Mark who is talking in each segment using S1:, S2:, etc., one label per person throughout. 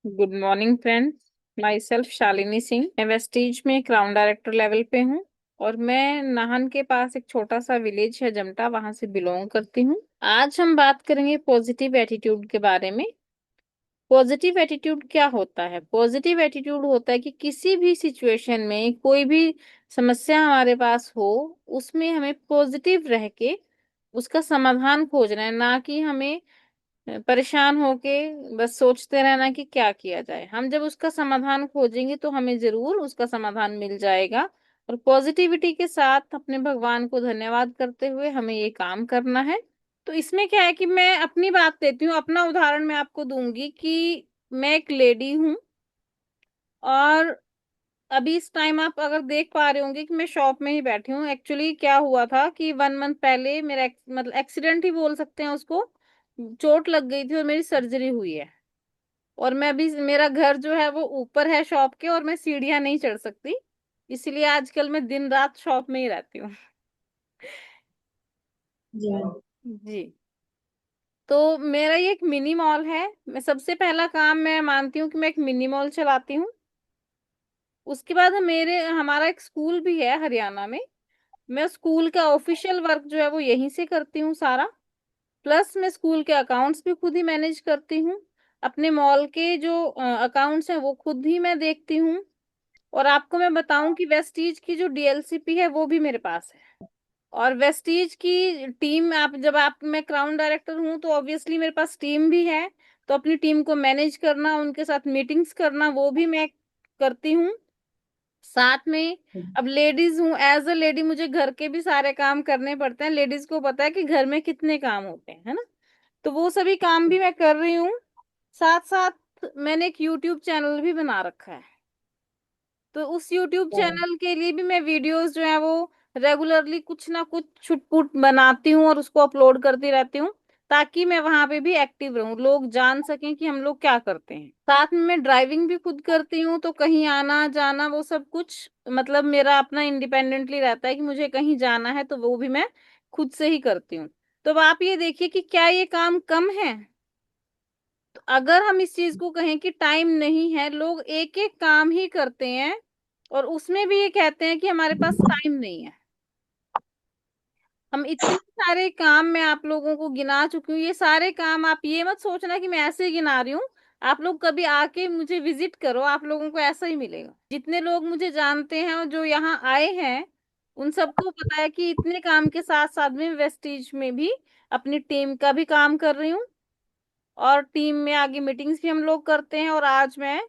S1: Good morning friends. My self Shalini Singh. मैं Vestige में crown director level पे हूँ और मैं नाहन के पास एक छोटा सा विलेज है जमटा, वहां से बिलोंग करती हूँ। आज हम बात करेंगे पॉजिटिव एटीट्यूड के बारे में। पॉजिटिव एटीट्यूड क्या होता है? पॉजिटिव एटीट्यूड होता है कि किसी भी सिचुएशन में कोई भी समस्या हमारे पास हो, उसमें हमें पॉजिटिव रह के उसका समाधान खोजना है, ना कि हमें परेशान होके बस सोचते रहना कि क्या किया जाए। हम जब उसका समाधान खोजेंगे तो हमें जरूर उसका समाधान मिल जाएगा। और पॉजिटिविटी के साथ अपने भगवान को धन्यवाद करते हुए हमें ये काम करना है। तो इसमें क्या है कि मैं अपनी बात देती हूँ, अपना उदाहरण मैं आपको दूंगी कि मैं एक लेडी हूँ और अभी इस टाइम आप अगर देख पा रहे होंगे कि मैं शॉप में ही बैठी हूँ। एक्चुअली क्या हुआ था कि 1 मंथ पहले मेरा मतलब एक्सीडेंट ही बोल सकते हैं उसको, चोट लग गई थी और मेरी सर्जरी हुई है। और मैं अभी, मेरा घर जो है वो ऊपर है शॉप के और मैं सीढ़ियां नहीं चढ़ सकती, इसलिए आजकल मैं दिन रात शॉप में ही रहती हूँ।
S2: जी।
S1: जी। तो मेरा ये एक मिनी मॉल है। मैं सबसे पहला काम मैं मानती हूँ कि मैं एक मिनी मॉल चलाती हूँ। उसके बाद हमारा एक स्कूल भी है हरियाणा में। मैं स्कूल का ऑफिशियल वर्क जो है वो यहीं से करती हूँ सारा। प्लस मैं स्कूल के अकाउंट्स भी खुद ही मैनेज करती हूँ। अपने मॉल के जो अकाउंट्स हैं वो खुद ही मैं देखती हूँ। और आपको मैं बताऊं कि वेस्टीज की जो डीएलसीपी है वो भी मेरे पास है। और वेस्टीज की टीम, आप मैं क्राउन डायरेक्टर हूं तो ऑब्वियसली मेरे पास टीम भी है। तो अपनी टीम को मैनेज करना, उनके साथ मीटिंग्स करना, वो भी मैं करती हूँ साथ में। अब लेडीज हूँ, एज अ लेडी मुझे घर के भी सारे काम करने पड़ते हैं। लेडीज को पता है कि घर में कितने काम होते हैं, है ना। तो वो सभी काम भी मैं कर रही हूँ। साथ साथ मैंने एक यूट्यूब चैनल भी बना रखा है। तो उस यूट्यूब चैनल के लिए भी मैं वीडियोस जो है वो रेगुलरली कुछ ना कुछ छुटपुट बनाती हूँ और उसको अपलोड करती रहती हूँ, ताकि मैं वहां पे भी एक्टिव रहूं, लोग जान सकें कि हम लोग क्या करते हैं। साथ में मैं ड्राइविंग भी खुद करती हूँ, तो कहीं आना जाना वो सब कुछ मतलब मेरा अपना इंडिपेंडेंटली रहता है कि मुझे कहीं जाना है तो वो भी मैं खुद से ही करती हूँ। तो अब आप ये देखिए कि क्या ये काम कम है? तो अगर हम इस चीज को कहें कि टाइम नहीं है, लोग एक एक काम ही करते हैं और उसमें भी ये कहते हैं कि हमारे पास टाइम नहीं है। हम इतने सारे काम मैं आप लोगों को गिना चुकी हूँ। ये सारे काम आप ये मत सोचना कि मैं ऐसे ही गिना रही हूँ। आप लोग कभी आके मुझे विजिट करो, आप लोगों को ऐसा ही मिलेगा। जितने लोग मुझे जानते हैं और जो यहाँ आए हैं, उन सबको पता है कि इतने काम के साथ साथ में वेस्टीज में भी अपनी टीम का भी काम कर रही हूँ। और टीम में आगे मीटिंग्स भी हम लोग करते हैं। और आज मैं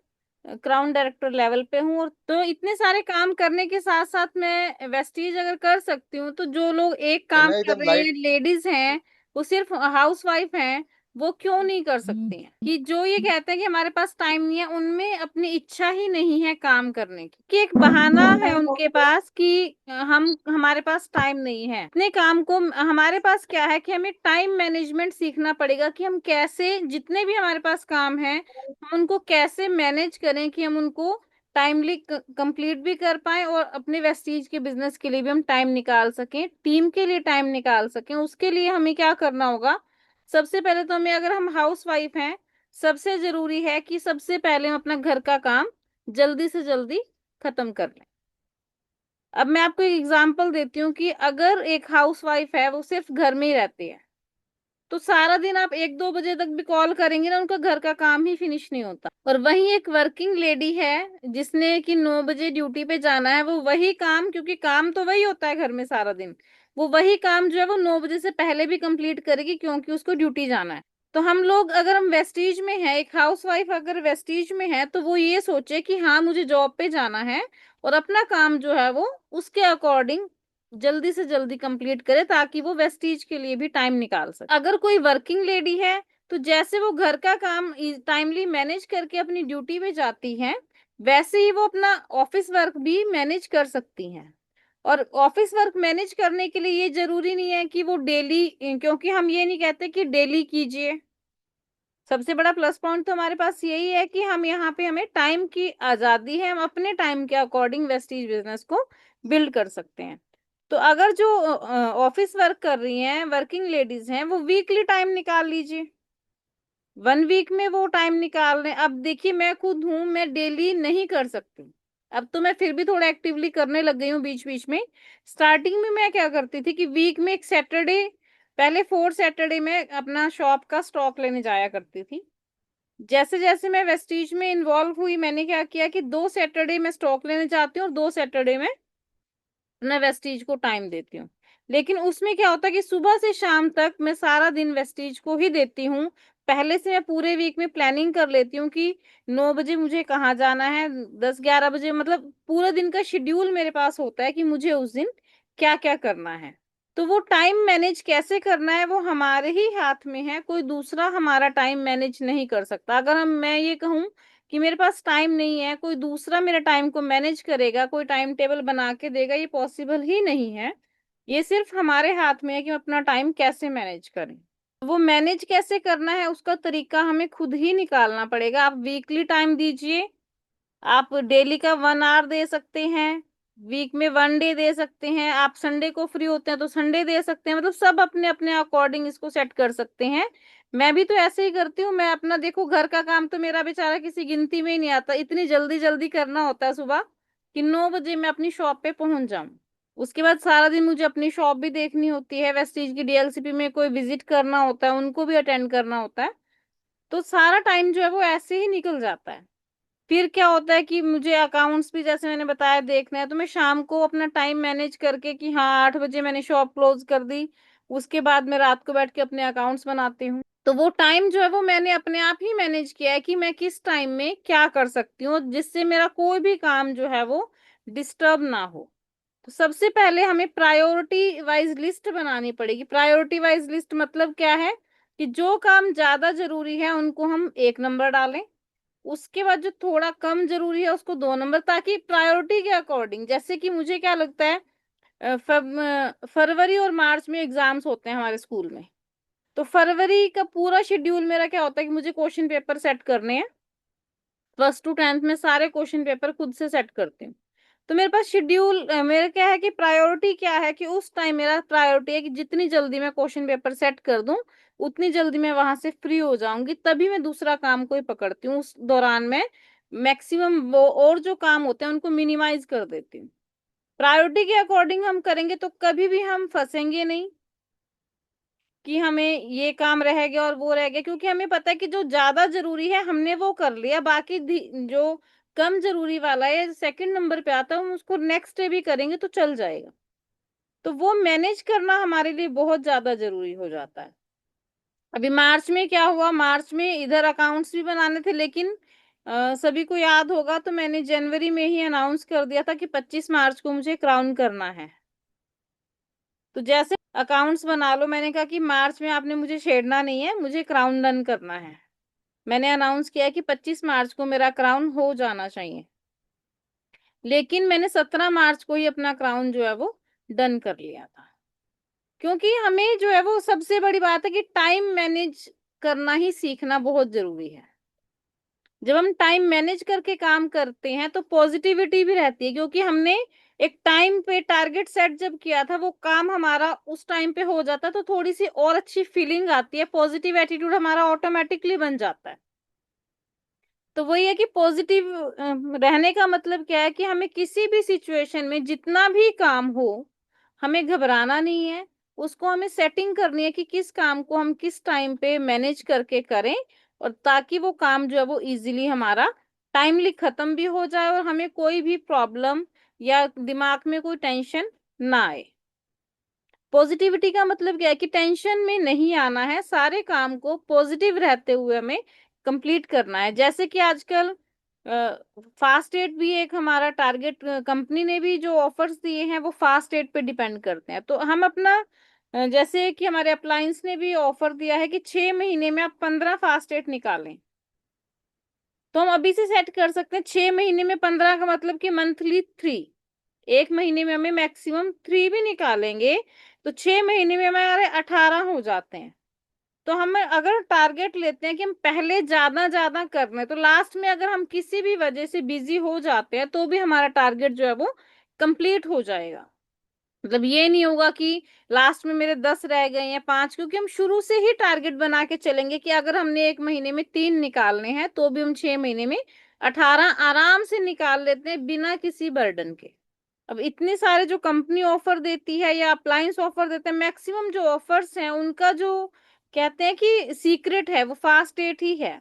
S1: क्राउन डायरेक्टर लेवल पे हूँ। और तो इतने सारे काम करने के साथ साथ मैं वेस्टीज अगर कर सकती हूँ, तो जो लोग एक
S2: है
S1: काम
S2: ना
S1: कर
S2: एकदम
S1: रहे
S2: लाइट।
S1: हैं, लेडीज हैं, वो सिर्फ हाउस वाइफ हैं, वो क्यों नहीं कर सकती हैं? कि जो ये कहते हैं कि हमारे पास टाइम नहीं है, उनमें अपनी इच्छा ही नहीं है काम करने की, कि एक बहाना है उनके पास कि हम हमारे पास टाइम नहीं है अपने काम को। हमारे पास क्या है कि हमें टाइम मैनेजमेंट सीखना पड़ेगा कि हम कैसे जितने भी हमारे पास काम है हम उनको कैसे मैनेज करें कि हम उनको टाइमली कंप्लीट भी कर पाए और अपने वेस्टीज के बिजनेस के लिए भी हम टाइम निकाल सकें, टीम के लिए टाइम निकाल सकें। उसके लिए हमें क्या करना होगा? सबसे पहले तो हमें, अगर हम हाउस वाइफ हैं, सबसे जरूरी है कि सबसे पहले हम अपना घर का काम जल्दी से जल्दी खत्म कर लें। अब मैं आपको एक एग्जांपल देती हूँ कि अगर एक हाउस वाइफ है, वो सिर्फ घर में ही रहती है, तो सारा दिन आप 1-2 बजे तक भी कॉल करेंगे ना, उनका घर का काम ही फिनिश नहीं होता। और वहीं एक वर्किंग लेडी है जिसने कि 9 बजे ड्यूटी पे जाना है, वो वही काम, क्योंकि काम तो वही होता है घर में सारा दिन, वो वही काम जो है वो 9 बजे से पहले भी कंप्लीट करेगी, क्योंकि उसको ड्यूटी जाना है। तो हम लोग, अगर हम वेस्टीज में है, एक हाउस वाइफ अगर वेस्टीज में है, तो वो ये सोचे कि हाँ मुझे जॉब पे जाना है और अपना काम जो है वो उसके अकॉर्डिंग जल्दी से जल्दी कंप्लीट करे, ताकि वो वेस्टीज के लिए भी टाइम निकाल सके। अगर कोई वर्किंग लेडी है, तो जैसे वो घर का काम टाइमली मैनेज करके अपनी ड्यूटी पे जाती है, वैसे ही वो अपना ऑफिस वर्क भी मैनेज कर सकती हैं। और ऑफिस वर्क मैनेज करने के लिए ये जरूरी नहीं है कि वो डेली, क्योंकि हम ये नहीं कहते कि डेली कीजिए। सबसे बड़ा प्लस पॉइंट तो हमारे पास यही है कि हम यहाँ पे, हमें टाइम की आजादी है, हम अपने टाइम के अकॉर्डिंग वेस्टीज बिजनेस को बिल्ड कर सकते हैं। तो अगर जो ऑफिस वर्क कर रही हैं, वर्किंग लेडीज हैं, वो वीकली टाइम निकाल लीजिए। 1 वीक में वो टाइम निकाल रहे हैं। अब देखिए मैं खुद हूं, मैं डेली नहीं कर सकती। अब तो मैं फिर भी थोड़ा एक्टिवली करने लग गई हूँ बीच बीच में। स्टार्टिंग में मैं क्या करती थी कि वीक में एक सैटरडे, पहले 4 सैटरडे में अपना शॉप का स्टॉक लेने जाया करती थी। जैसे जैसे मैं वेस्टीज में इन्वॉल्व हुई, मैंने क्या किया कि 2 सैटरडे में स्टॉक लेने जाती हूँ और 2 सैटरडे में अपना वेस्टीज को टाइम देती हूँ। लेकिन उसमें क्या होता है कि सुबह से शाम तक मैं सारा दिन वेस्टीज को ही देती हूँ। पहले से मैं पूरे वीक में प्लानिंग कर लेती हूँ कि 9 बजे मुझे कहाँ जाना है, 10-11 बजे, मतलब पूरे दिन का शेड्यूल मेरे पास होता है कि मुझे उस दिन क्या क्या करना है। तो वो टाइम मैनेज कैसे करना है वो हमारे ही हाथ में है, कोई दूसरा हमारा टाइम मैनेज नहीं कर सकता। अगर हम मैं ये कहूँ कि मेरे पास टाइम नहीं है, कोई दूसरा मेरे टाइम को मैनेज करेगा, कोई टाइम टेबल बना के देगा, ये पॉसिबल ही नहीं है। ये सिर्फ हमारे हाथ में है कि हम अपना टाइम कैसे मैनेज करें। वो मैनेज कैसे करना है उसका तरीका हमें खुद ही निकालना पड़ेगा। आप वीकली टाइम दीजिए, आप डेली का 1 आवर दे सकते हैं, वीक में 1 डे दे सकते हैं, आप संडे को फ्री होते हैं तो संडे दे सकते हैं, मतलब सब अपने अपने अकॉर्डिंग इसको सेट कर सकते हैं। मैं भी तो ऐसे ही करती हूँ। मैं अपना देखो, घर का काम तो मेरा बेचारा किसी गिनती में ही नहीं आता, इतनी जल्दी जल्दी करना होता है सुबह कि 9 बजे मैं अपनी शॉप पे पहुंच जाऊं। उसके बाद सारा दिन मुझे अपनी शॉप भी देखनी होती है, वेस्टीज की डीएलसीपी में कोई विजिट करना होता है, उनको भी अटेंड करना होता है। तो सारा टाइम जो है वो ऐसे ही निकल जाता है। फिर क्या होता है कि मुझे अकाउंट्स भी जैसे मैंने बताया देखना है, तो मैं शाम को अपना टाइम मैनेज करके कि हाँ 8 बजे मैंने शॉप क्लोज कर दी, उसके बाद मैं रात को बैठ के अपने अकाउंट्स बनाती हूँ। तो वो टाइम जो है वो मैंने अपने आप ही मैनेज किया है कि मैं किस टाइम में क्या कर सकती हूँ जिससे मेरा कोई भी काम जो है वो डिस्टर्ब ना हो। तो सबसे पहले हमें प्रायोरिटी वाइज लिस्ट बनानी पड़ेगी। प्रायोरिटी वाइज लिस्ट मतलब क्या है कि जो काम ज्यादा जरूरी है उनको हम 1 नंबर डालें, उसके बाद जो थोड़ा कम जरूरी है उसको 2 नंबर, ताकि प्रायोरिटी के अकॉर्डिंग, जैसे कि मुझे क्या लगता है फरवरी और मार्च में एग्जाम्स होते हैं हमारे स्कूल में। तो फरवरी का पूरा शेड्यूल मेरा क्या होता है कि मुझे क्वेश्चन पेपर सेट करने हैं। फर्स्ट टू 10th में सारे क्वेश्चन पेपर खुद से सेट करती हूँ। तो मेरे पास शेड्यूल मेरा क्या है कि प्रायोरिटी क्या है कि उस टाइम मेरा प्रायोरिटी है कि जितनी जल्दी मैं क्वेश्चन पेपर सेट कर दूं उतनी जल्दी मैं वहां से फ्री हो जाऊंगी, तभी मैं दूसरा काम कोई पकड़ती हूँ। उस दौरान मैं मैक्सिमम वो और जो काम होते हैं उनको मिनिमाइज कर देती हूँ। प्रायोरिटी के अकॉर्डिंग हम करेंगे तो कभी भी हम फंसेंगे नहीं कि हमें ये काम रह गया और वो रह गया, क्योंकि हमें पता है कि जो ज्यादा जरूरी है हमने वो कर लिया, बाकी जो कम जरूरी वाला है सेकंड नंबर पे आता है, हम उसको नेक्स्ट डे भी करेंगे तो चल जाएगा। तो वो मैनेज करना हमारे लिए बहुत ज्यादा जरूरी हो जाता है। अभी मार्च में क्या हुआ, मार्च में इधर अकाउंट्स भी बनाने थे, लेकिन सभी को याद होगा तो मैंने जनवरी में ही अनाउंस कर दिया था कि 25 मार्च को मुझे क्राउन करना है। तो जैसे अकाउंट्स बना लो, मैंने कहा कि मार्च में आपने मुझे छेड़ना नहीं है, मुझे क्राउन डन करना है। मैंने अनाउंस किया कि 25 मार्च को मेरा क्राउन हो जाना चाहिए, लेकिन मैंने 17 मार्च को ही अपना क्राउन जो है वो डन कर लिया था। क्योंकि हमें जो है वो सबसे बड़ी बात है कि टाइम मैनेज करना ही सीखना बहुत जरूरी है। जब हम टाइम मैनेज करके काम करते हैं तो पॉजिटिविटी भी रहती है, क्योंकि हमने एक टाइम पे टारगेट सेट जब किया था वो काम हमारा उस टाइम पे हो जाता है, तो थोड़ी सी और अच्छी फीलिंग आती है, पॉजिटिव एटीट्यूड हमारा ऑटोमेटिकली बन जाता है। तो वही है कि पॉजिटिव रहने का मतलब क्या है कि हमें किसी भी सिचुएशन में जितना भी काम हो हमें घबराना नहीं है। उसको हमें सेटिंग करनी है कि किस काम को हम किस टाइम पे मैनेज करके करें, और ताकि वो काम जो है वो इजीली हमारा टाइमली खत्म भी हो जाए और हमें कोई भी प्रॉब्लम या दिमाग में कोई टेंशन ना आए। पॉजिटिविटी का मतलब क्या है कि टेंशन में नहीं आना है, सारे काम को पॉजिटिव रहते हुए हमें कंप्लीट करना है। जैसे कि आजकल फास्ट एड भी एक हमारा टारगेट, कंपनी ने भी जो ऑफर्स दिए हैं वो फास्ट एड पे डिपेंड करते हैं। तो हम अपना जैसे कि हमारे अप्लायंस ने भी ऑफर दिया है कि 6 महीने में आप 15 फास्ट एड निकालें, तो हम अभी से सेट कर सकते हैं। 6 महीने में 15 का मतलब कि मंथली 3, एक महीने में हमें मैक्सिमम 3 भी निकालेंगे तो 6 महीने में हमारे 18 हो जाते हैं। तो हम अगर टारगेट लेते हैं कि हम पहले ज्यादा ज्यादा कर रहे हैं, तो लास्ट में अगर हम किसी भी वजह से बिजी हो जाते हैं तो भी हमारा टारगेट जो है वो कंप्लीट हो जाएगा। मतलब ये नहीं होगा कि लास्ट में मेरे 10 रह गए या 5, क्योंकि हम शुरू से ही टारगेट बना के चलेंगे कि अगर हमने एक महीने में 3 निकालने हैं तो भी हम 6 महीने में 18 आराम से निकाल लेते हैं बिना किसी बर्डन के। अब इतने सारे जो कंपनी ऑफर देती है या अप्लायंस ऑफर देते हैं, मैक्सिमम जो ऑफर्स हैं उनका जो कहते हैं कि सीक्रेट है वो फास्ट एट ही है।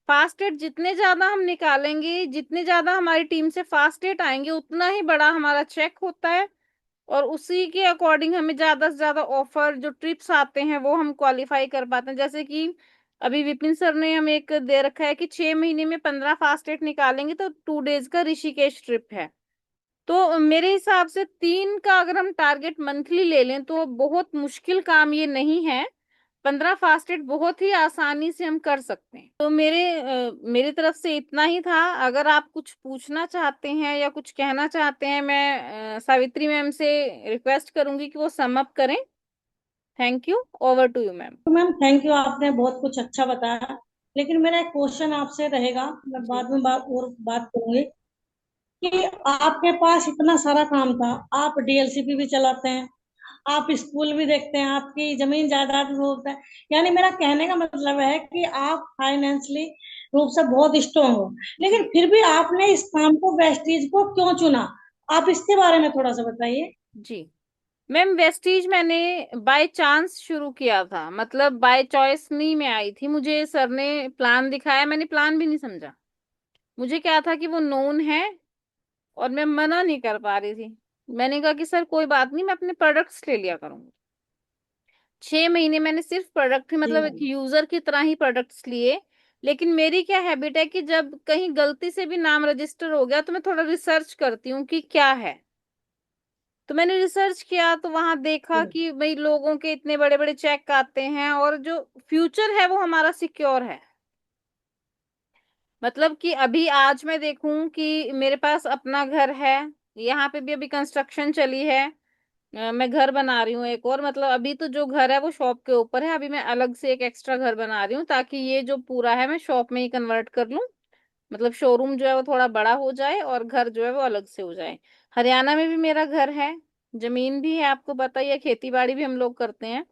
S1: फास्ट एट जितने ज्यादा हम निकालेंगे, जितने ज्यादा हमारी टीम से फास्ट एट आएंगे, उतना ही बड़ा हमारा चेक होता है। और उसी के अकॉर्डिंग हमें ज्यादा से ज्यादा ऑफर जो ट्रिप्स आते हैं वो हम क्वालिफाई कर पाते हैं। जैसे कि अभी विपिन सर ने हमें एक दे रखा है कि 6 महीने में 15 फास्ट एट निकालेंगे तो 2 डेज का ऋषिकेश ट्रिप है। तो मेरे हिसाब से 3 का अगर हम टारगेट मंथली ले लें तो बहुत मुश्किल काम ये नहीं है। 15 फास्टेड बहुत ही आसानी से हम कर सकते हैं। तो मेरी तरफ से इतना ही था। अगर आप कुछ पूछना चाहते हैं या कुछ कहना चाहते हैं, मैं सावित्री मैम से रिक्वेस्ट करूंगी कि वो सम अप करें। Thank you. Over to you ma'am.
S2: तो मैम थैंक यू, आपने बहुत कुछ अच्छा बताया। लेकिन मेरा एक क्वेश्चन आपसे रहेगा, मैं
S1: जी।
S2: बाद में बात करूंगी कि आपके पास इतना सारा काम था, आप डीएलसीपी भी चलाते हैं, आप स्कूल भी देखते हैं, आपकी जमीन जायदाद भी होता है, यानी मेरा कहने का मतलब है कि आप फाइनेंशियली रूप से बहुत स्ट्रांग हो। लेकिन
S1: जी।
S2: फिर भी आपने इस काम को, वेस्टीज को क्यों चुना? आप इसके बारे में थोड़ा सा बताइए।
S1: जी मैम, वेस्टीज मैंने बाय चांस शुरू किया था, मतलब बाय चॉइस नहीं मैं आई थी। मुझे सर ने प्लान दिखाया, मैंने प्लान भी नहीं समझा। मुझे क्या था कि वो नोन है और मैं मना नहीं कर पा रही थी। मैंने कहा कि सर कोई बात नहीं, मैं अपने प्रोडक्ट्स ले लिया करूंगी। 6 महीने मैंने सिर्फ प्रोडक्ट ही,
S2: जी
S1: मतलब एक
S2: मैम।
S1: यूजर की तरह ही प्रोडक्ट्स लिए। लेकिन मेरी क्या हैबिट है कि जब कहीं गलती से भी नाम रजिस्टर हो गया तो मैं थोड़ा रिसर्च करती हूँ कि क्या है। तो मैंने रिसर्च किया तो वहां देखा
S2: जी
S1: कि भाई लोगों के इतने बड़े बड़े चेक आते हैं और जो फ्यूचर है वो हमारा सिक्योर है। मतलब कि अभी आज मैं देखूं कि मेरे पास अपना घर है, यहाँ पे भी अभी कंस्ट्रक्शन चली है। मैं घर बना रही हूँ एक और, मतलब अभी तो जो घर है वो शॉप के ऊपर है, अभी मैं अलग से एक एक्स्ट्रा घर बना रही हूँ ताकि ये जो पूरा है मैं शॉप में ही कन्वर्ट कर लूँ। मतलब शोरूम जो है वो थोड़ा बड़ा हो जाए और घर जो है वो अलग से हो जाए। हरियाणा में भी मेरा घर है, जमीन भी है, आपको पता ही है, खेती बाड़ी भी हम लोग करते हैं।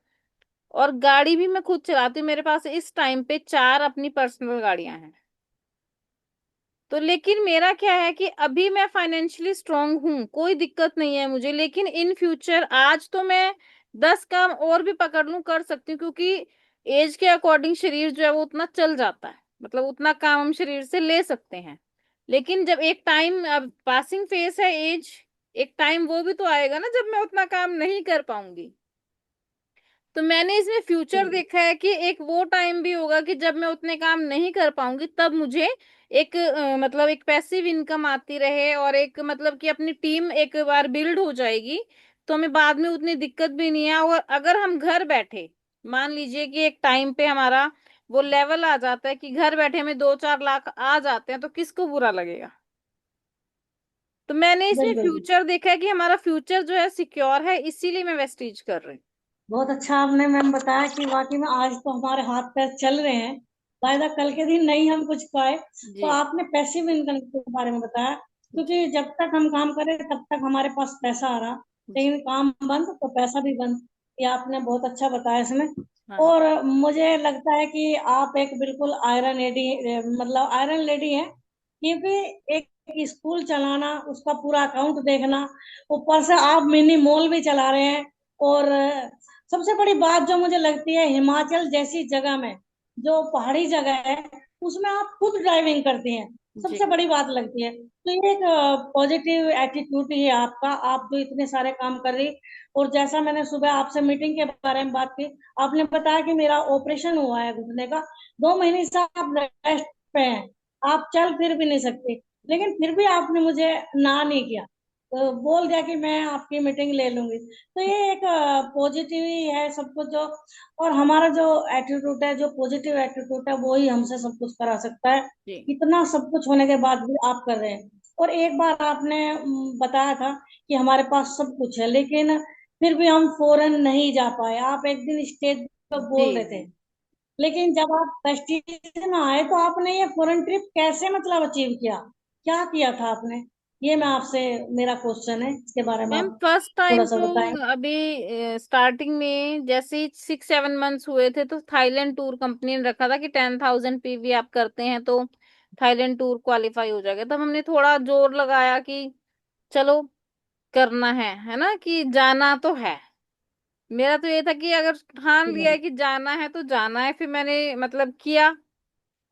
S1: और गाड़ी भी मैं खुद चलाती हूँ, मेरे पास इस टाइम पे 4 अपनी पर्सनल गाड़ियां हैं। तो लेकिन मेरा क्या है कि अभी मैं फाइनेंशियली स्ट्रांग हूँ, कोई दिक्कत नहीं है मुझे। लेकिन इन फ्यूचर आज तो मैं 10 काम और भी पकड़ लूं, कर सकती हूँ, क्योंकि एज के अकॉर्डिंग शरीर जो है वो उतना चल जाता है, मतलब उतना काम हम शरीर से ले सकते हैं। लेकिन जब एक टाइम, अब पासिंग फेस है एज, एक टाइम वो भी तो आएगा ना जब मैं उतना काम नहीं कर पाऊंगी। तो मैंने इसमें फ्यूचर
S2: जी।
S1: देखा है कि एक वो टाइम भी होगा कि जब मैं उतने काम नहीं कर पाऊंगी, तब मुझे एक मतलब एक पैसिव इनकम आती रहे और एक मतलब कि अपनी टीम एक बार बिल्ड हो जाएगी तो हमें बाद में उतनी दिक्कत भी नहीं है। और अगर हम घर बैठे, मान लीजिए कि एक टाइम पे हमारा वो लेवल आ जाता है कि घर बैठे हमें 2-4 लाख आ जाते हैं, तो किसको बुरा लगेगा। तो मैंने इसमें
S2: बिल्कुल।
S1: फ्यूचर देखा है कि हमारा फ्यूचर जो है सिक्योर है, इसीलिए मैं वेस्टीज कर रही
S2: बहुत अच्छा आपने मैम बताया कि वाकई में आज तो हमारे हाथ पैर चल रहे हैं,
S1: हूँ।
S2: वायदा कल के दिन नहीं हम कुछ पाए। तो
S1: जी।
S2: आपने पैसिव इनकम के बारे में बताया,
S1: जी।
S2: क्योंकि जब तक हम काम करें तब तक हमारे पास पैसा आ रहा,
S1: जी।
S2: लेकिन काम बंद तो पैसा भी बंद। ये आपने बहुत अच्छा बताया इसमें।
S1: हाँ हाँ।
S2: और मुझे लगता है कि आप एक बिल्कुल आयरन लेडी, मतलब आयरन लेडी है, क्योंकि एक स्कूल चलाना, उसका पूरा अकाउंट देखना, ऊपर से आप मिनी मॉल भी चला रहे हैं। और सबसे बड़ी बात जो मुझे लगती है, हिमाचल जैसी जगह में, जो पहाड़ी जगह है, उसमें आप खुद ड्राइविंग करती हैं,
S1: जी।
S2: सबसे बड़ी बात लगती है। तो ये एक पॉजिटिव एटीट्यूड ही है आपका, आप जो इतने सारे काम कर रही। और जैसा मैंने सुबह आपसे मीटिंग के बारे में बात की, आपने बताया कि मेरा ऑपरेशन हुआ है घुटने का, 2 महीने से आप रेस्ट पे हैं, आप चल फिर भी नहीं सकते, लेकिन फिर भी आपने मुझे ना नहीं किया, तो बोल दिया कि मैं आपकी मीटिंग ले लूंगी। तो ये एक पॉजिटिव ही है सब कुछ जो, और हमारा जो एटीट्यूड है, जो पॉजिटिव एटीट्यूड है, वो ही हमसे सब कुछ करा सकता है।
S1: जी।
S2: इतना सब कुछ होने के बाद भी आप कर रहे हैं। और एक बार आपने बताया था कि हमारे पास सब कुछ है, लेकिन फिर भी हम फॉरेन नहीं जा पाए, आप एक दिन स्टेज पर
S1: जी।
S2: बोल रहे थे।
S1: जी।
S2: लेकिन जब आप प्रेस्टीज में आए तो आपने ये फॉरेन ट्रिप कैसे मतलब अचीव किया, क्या किया था आपने? ये मैं आपसे, मेरा क्वेश्चन है, इसके बारे में
S1: मैम
S2: आप
S1: फर्स्ट
S2: थोड़ा
S1: टाइम
S2: सा
S1: तो
S2: बताएं।
S1: अभी स्टार्टिंग में जैसे ही 6-7 मंथ्स हुए थे तो थाईलैंड टूर कंपनी ने रखा था कि 10,000 पीवी आप करते हैं तो थाईलैंड टूर क्वालिफाई हो जाएगा। तब हमने थोड़ा जोर लगाया कि चलो करना है ना, कि जाना तो है। मेरा तो ये था कि अगर ठान लिया है कि जाना है तो जाना है। फिर मैंने मतलब किया,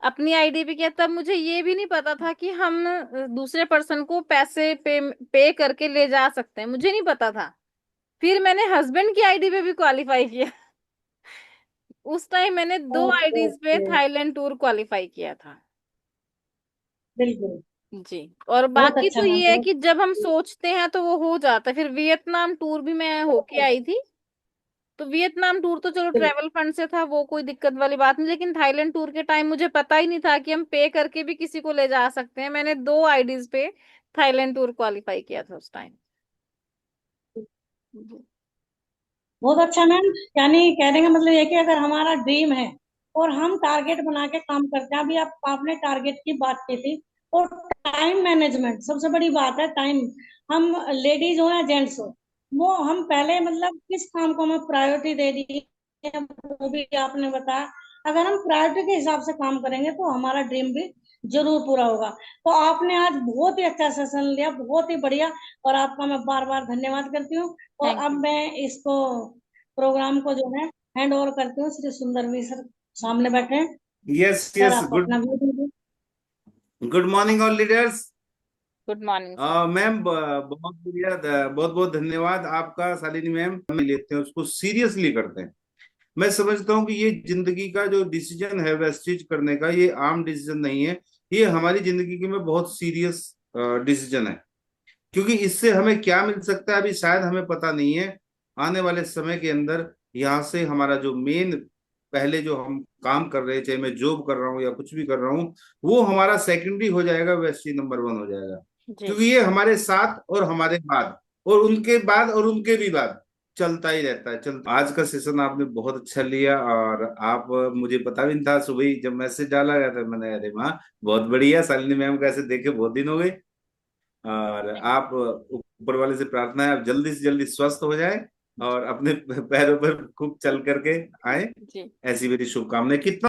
S1: अपनी आईडी पे किया। तब मुझे ये भी नहीं पता था कि हम दूसरे पर्सन को पैसे पे करके ले जा सकते हैं, मुझे नहीं पता था। फिर मैंने हस्बैंड की आईडी पे भी क्वालिफाई किया। उस टाइम मैंने दो
S2: ओके
S1: आईडीज पे
S2: ओके।
S1: थाईलैंड टूर क्वालिफाई किया था।
S2: बिल्कुल।
S1: जी। और
S2: बहुत
S1: बाकी
S2: अच्छा
S1: तो
S2: मैम,
S1: ये है
S2: बहुत।
S1: कि जब हम सोचते हैं तो वो हो जाता है। फिर वियतनाम टूर भी मैं होके आई थी। तो वियतनाम टूर तो चलो
S2: बिल्कुल।
S1: ट्रेवल फंड से था, वो कोई दिक्कत वाली बात नहीं। लेकिन थाईलैंड टूर के टाइम मुझे पता ही नहीं था कि हम पे करके भी किसी को ले जा सकते हैं। मैंने दो आईडीज पे थाईलैंड टूर क्वालिफाई किया था उस टाइम।
S2: बहुत अच्छा मैम। यानी कहने का मतलब ये कि अगर हमारा ड्रीम है और हम टारगेट बना के काम करते हैं, अभी आप आपने टारगेट की बात की थी, और टाइम मैनेजमेंट सबसे बड़ी बात है। टाइम, हम लेडीज हो या जेंट्स हो, वो हम पहले मतलब किस काम को हमें प्रायोरिटी दे दी है, वो भी आपने बताया। अगर हम प्रायोरिटी के हिसाब से काम करेंगे तो हमारा ड्रीम भी जरूर पूरा होगा। तो आपने आज बहुत ही अच्छा सेशन लिया, बहुत ही बढ़िया। और आपका मैं बार बार धन्यवाद करती हूँ। और
S1: थैंक
S2: अब
S1: यू।
S2: मैं इसको, प्रोग्राम को जो है, हैंड ओवर करती हूँ श्री सुंदरवी सर, सामने बैठे हैं।
S3: यस
S2: सर
S3: यस,
S2: आप
S3: गुड।
S2: अपना व्यू दीजिए।
S3: Good morning all leaders.
S1: Good morning sir.
S3: Ma'am, बहुत बढ़िया, बहुत बहुत धन्यवाद आपका। शालिनी मैम, हम लेते हैं उसको सीरियसली करते हैं। मैं समझता हूँ कि ये जिंदगी का जो डिसीजन है वेस्टेज करने का, ये आम डिसीजन नहीं है। ये हमारी जिंदगी के में बहुत सीरियस डिसीजन है। क्योंकि इससे हमें क्या मिल सकता है अभी शायद हमें पता नहीं है। आने वाले समय के अंदर यहाँ से हमारा जो मेन, पहले जो हम काम कर रहे थे, मैं जॉब कर रहा हूँ या कुछ भी कर रहा हूँ, वो हमारा सेकेंडरी हो जाएगा, वेस्टी नंबर वन हो जाएगा।
S1: जी।
S3: क्योंकि ये हमारे साथ और हमारे बाद और उनके बाद और उनके भी बाद चलता ही रहता है। चलता, आज का सेशन आपने बहुत अच्छा लिया। और आप, मुझे पता भी नहीं था, सुबह ही जब मैसेज डाला गया था मैंने, अरे वाह, बहुत बढ़िया, शालिनी मैम कैसे देखे, बहुत दिन हो गए। और
S1: थैंक
S3: आप, ऊपर वाले से प्रार्थना है आप जल्दी से जल्दी स्वस्थ हो जाए
S1: यू।
S3: और अपने पैरों पर खूब चल करके आए।
S1: जी।
S3: ऐसी मेरी शुभकामनाएं। कितना